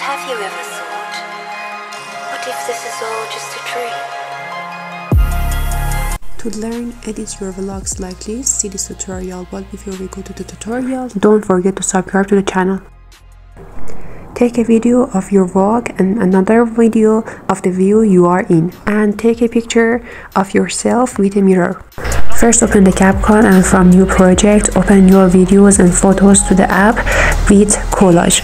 Have you ever thought, what if this is all just a dream? To learn edit your vlogs like this, see this tutorial, but before we go to the tutorial, don't forget to subscribe to the channel. Take a video of your vlog and another video of the view you are in, and take a picture of yourself with a mirror. First open the CapCut and from new project open your videos and photos to the app with collage,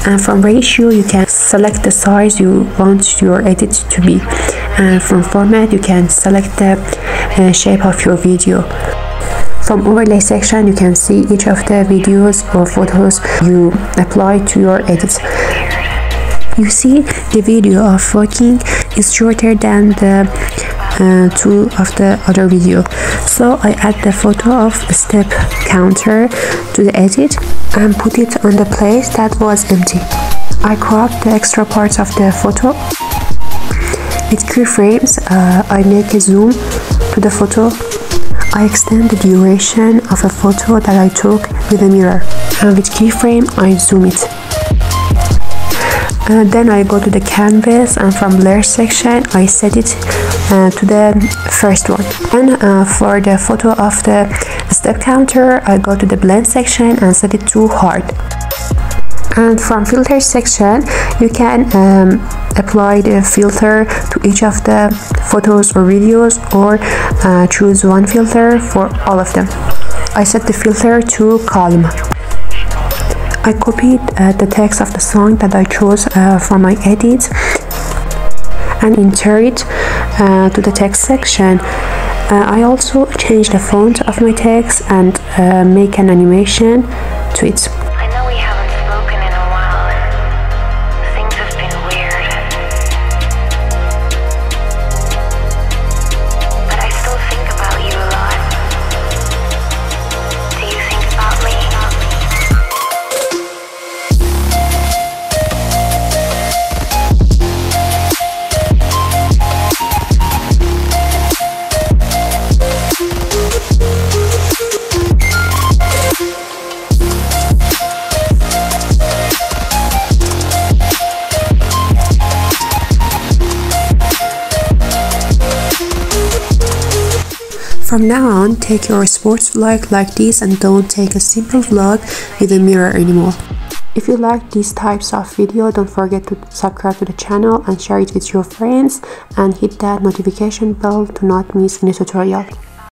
and from ratio you can select the size you want your edit to be, and from format you can select the shape of your video. From overlay section you can see each of the videos or photos you apply to your edit. You see the video of walking is shorter than the two of the other video, so I add the photo of step counter to the edit and put it on the place that was empty. I crop the extra parts of the photo. With keyframes I make a zoom to the photo. I extend the duration of a photo that I took with a mirror, and with keyframe I zoom it. Then I go to the canvas, and from layer section I set it to the first one. And for the photo of the step counter I go to the blend section and set it to hard. And from filter section you can apply the filter to each of the photos or videos, or choose one filter for all of them. I set the filter to calm. I copied the text of the song that I chose for my edit and insert it to the text section. I also changed the font of my text and make an animation to it. From now on, take your sports vlog like this and don't take a simple vlog with a mirror anymore. If you like these types of video, don't forget to subscribe to the channel and share it with your friends, and hit that notification bell to not miss any tutorial.